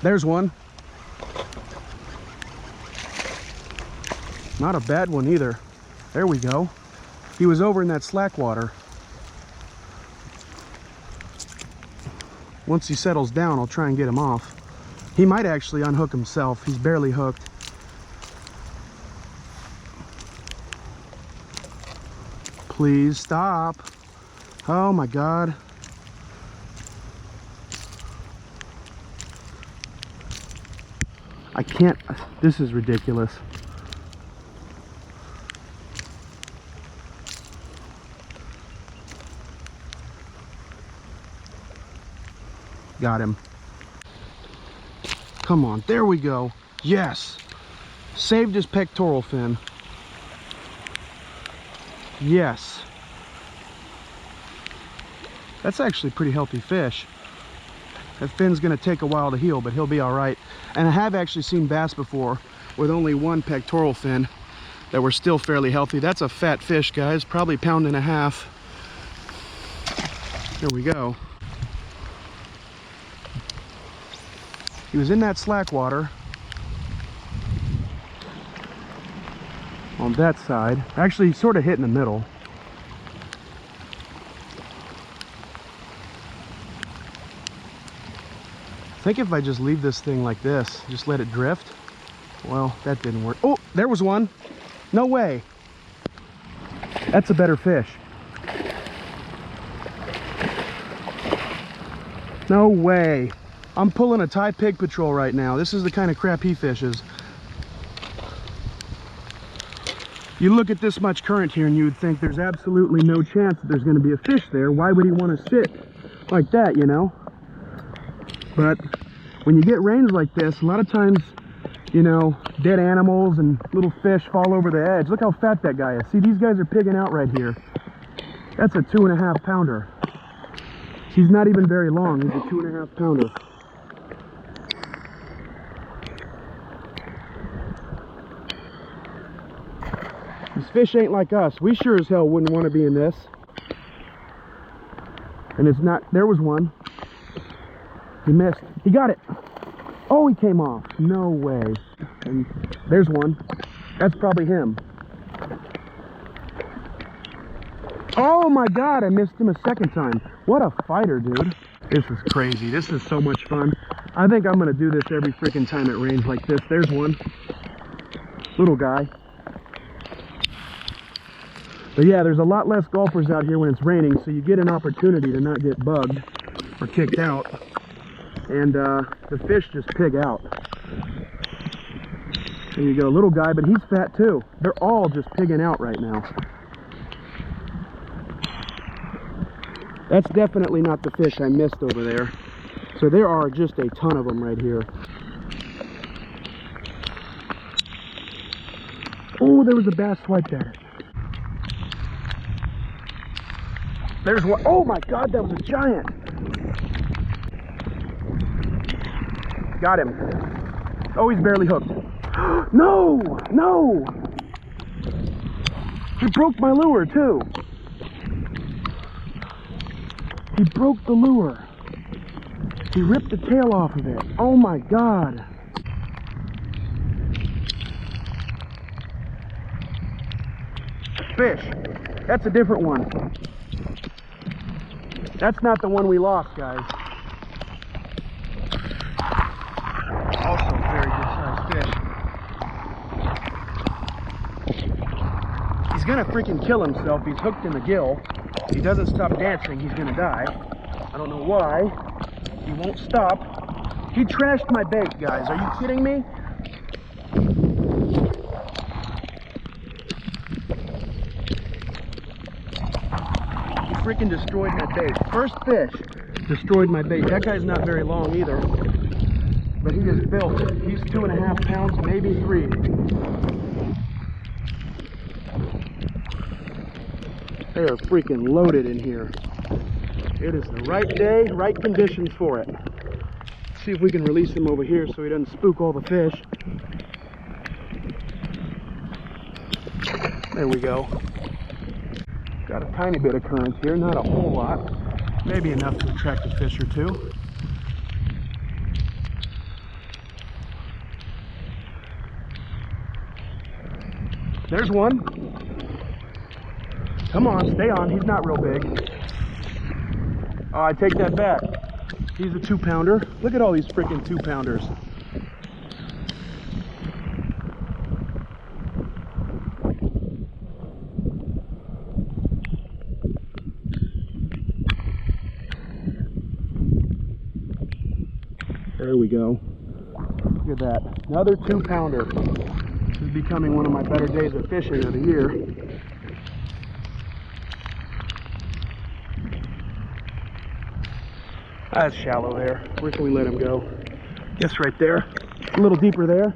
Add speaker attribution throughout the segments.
Speaker 1: There's one. Not a bad one either. There we go. He was over in that slack water. Once he settles down, I'll try and get him off. He might actually unhook himself. He's barely hooked. Please stop. Oh my God. I can't, this is ridiculous. Got him. Come on, there we go. Yes. Saved his pectoral fin. Yes. That's actually a pretty healthy fish. That fin's gonna take a while to heal, but he'll be all right. And I have actually seen bass before with only one pectoral fin that were still fairly healthy. That's a fat fish, guys, probably 1.5 pounds. There we go. He was in that slack water on that side. Actually, he sort of hit in the middle. I think if I just leave this thing like this, just let it drift. Well, that didn't work. Oh, there was one. No way. That's a better fish. No way. I'm pulling a Thai pig patrol right now. This is the kind of crap he fishes. You look at this much current here and you would think there's absolutely no chance that there's going to be a fish there. Why would he want to sit like that, you know? But when you get rains like this, a lot of times, you know, dead animals and little fish fall over the edge. Look how fat that guy is. See, these guys are pigging out right here. That's a 2.5 pounder. He's not even very long. He's a 2.5 pounder. These fish ain't like us. We sure as hell wouldn't want to be in this. And it's not, there was one. He missed. He got it. Oh, he came off. No way. And there's one. That's probably him. Oh my God, I missed him a second time. What a fighter, dude. This is crazy. This is so much fun. I think I'm gonna do this every freaking time it rains like this. There's one. Little guy. But yeah, there's a lot less golfers out here when it's raining, so you get an opportunity to not get bugged or kicked out. And the fish just pig out. There you go, little guy, but he's fat too. They're all just pigging out right now. That's definitely not the fish I missed over there. So there are just a ton of them right here. Oh, there was a bass swiped at it. There's one. Oh my God, that was a giant. Got him. Oh, he's barely hooked. No, no. He broke my lure too. He broke the lure. He ripped the tail off of it. Oh my God. Fish. That's a different one. That's not the one we lost, guys. Also very good sized fish. He's gonna freaking kill himself. He's hooked in the gill. If he doesn't stop dancing, he's gonna die. I don't know why. He won't stop. He trashed my bait, guys. Are you kidding me? Freaking destroyed my bait. First fish destroyed my bait. That guy's not very long either, but he is built. He's 2.5 pounds, maybe 3. They are freaking loaded in here. It is the right day, right conditions for it. Let's see if we can release him over here so he doesn't spook all the fish. There we go. Got a tiny bit of current here, not a whole lot. Maybe enough to attract a fish or two. There's one. Come on, stay on. He's not real big. Oh, I take that back. He's a 2-pounder. Look at all these freaking 2-pounders. There we go. Look at that. Another 2-pounder. This is becoming one of my better days of fishing of the year. That's shallow there. Where can we let him go? Guess right there. A little deeper there.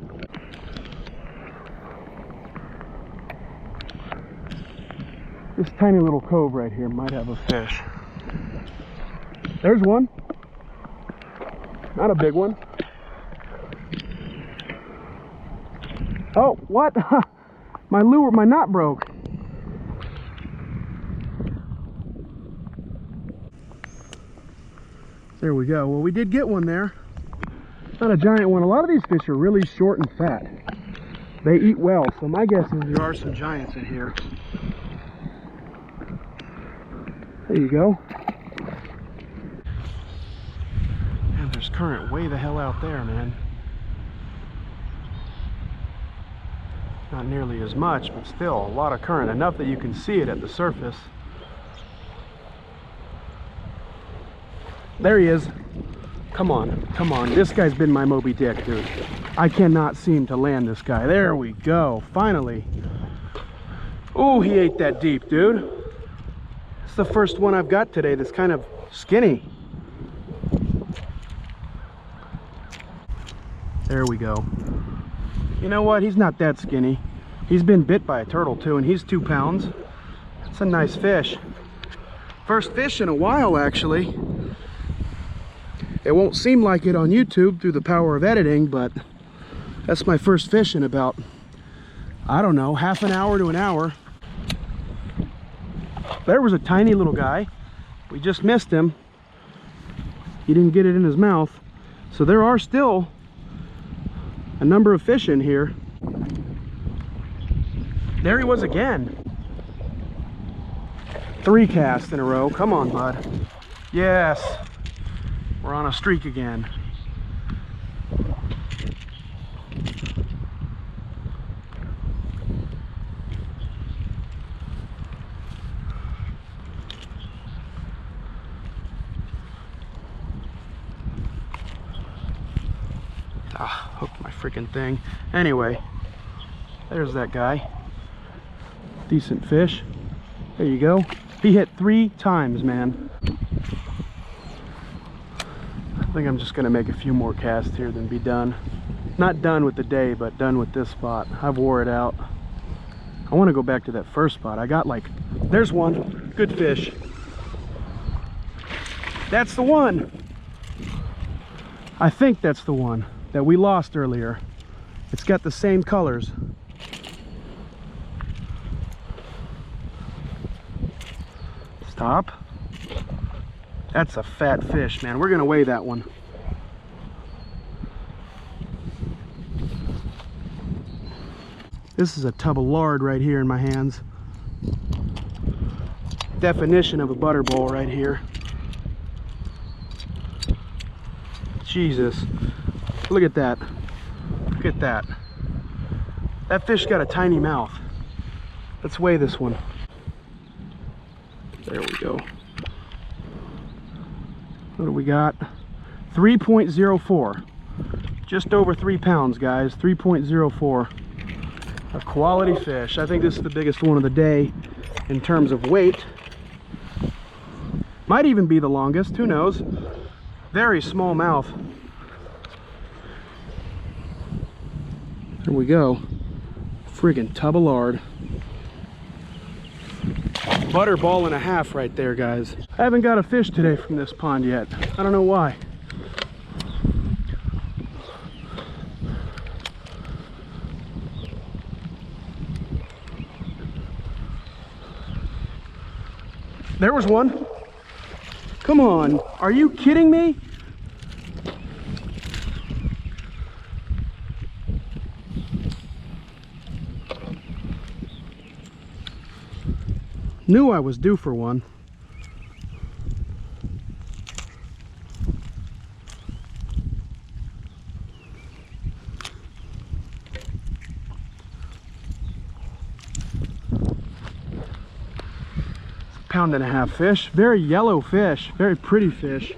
Speaker 1: This tiny little cove right here might have a fish. There's one. Not a big one. Oh, what? My lure, my knot broke. There we go. Well, we did get one there. Not a giant one. A lot of these fish are really short and fat. They eat well, so my guess is there are some giants in here. There you go. And there's current way the hell out there, man. Not nearly as much, but still a lot of current. Enough that you can see it at the surface. There he is. Come on, come on. This guy's been my Moby Dick, dude. I cannot seem to land this guy. There we go, finally. Oh, he ate that deep, dude. It's the first one I've got today that's kind of skinny. There we go. You know what? He's not that skinny. He's been bit by a turtle too, and he's 2 pounds. It's a nice fish. First fish in a while, actually. It won't seem like it on YouTube through the power of editing, but that's my first fish in about, I don't know, half an hour to an hour. There was a tiny little guy. We just missed him. He didn't get it in his mouth. So there are still a number of fish in here. There he was again. 3 casts in a row. Come on, bud. Yes. We're on a streak again. Ah, hooked my freaking thing. Anyway, there's that guy. Decent fish. There you go. He hit 3 times, man. I think I'm just gonna make a few more casts here, then be done. Not done with the day, but done with this spot. I've wore it out. I want to go back to that first spot. I got like, there's one. Good fish. That's the one. I think that's the one that we lost earlier. It's got the same colors. Stop. That's a fat fish, man. We're gonna weigh that one. This is a tub of lard right here in my hands. Definition of a butter bowl right here. Jesus. Look at that. Look at that. That fish got a tiny mouth. Let's weigh this one. There we go. What do we got? 3.04. Just over 3 pounds, guys. 3.04. A quality fish. I think this is the biggest one of the day in terms of weight. Might even be the longest, who knows? Very small mouth. There we go. Friggin' tub of lard. Butter ball and a half right there, guys. I haven't got a fish today from this pond yet. I don't know why. There was one. Come on, are you kidding me? Knew I was due for one. Pound-and-a-half fish. Very yellow fish. Very pretty fish.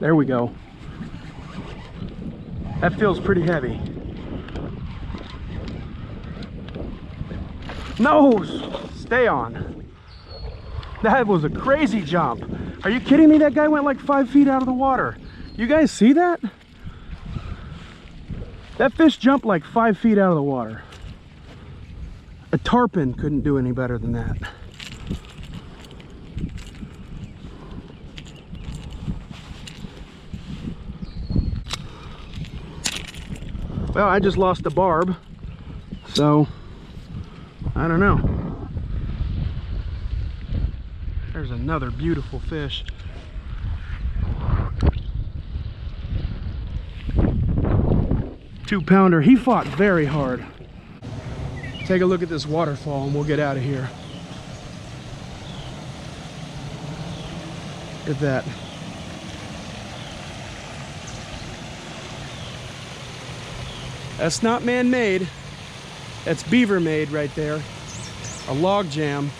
Speaker 1: There we go. That feels pretty heavy. No! Stay on. That was a crazy jump. Are you kidding me? That guy went like 5 feet out of the water. You guys see that? That fish jumped like 5 feet out of the water. A tarpon couldn't do any better than that. Well, I just lost a barb, so I don't know. There's another beautiful fish. Two-pounder. He fought very hard. Take a look at this waterfall and we'll get out of here. Look at that. That's not man-made. That's beaver-made right there. A log jam.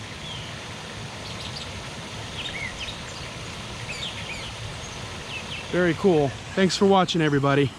Speaker 1: Very cool. Thanks for watching, everybody.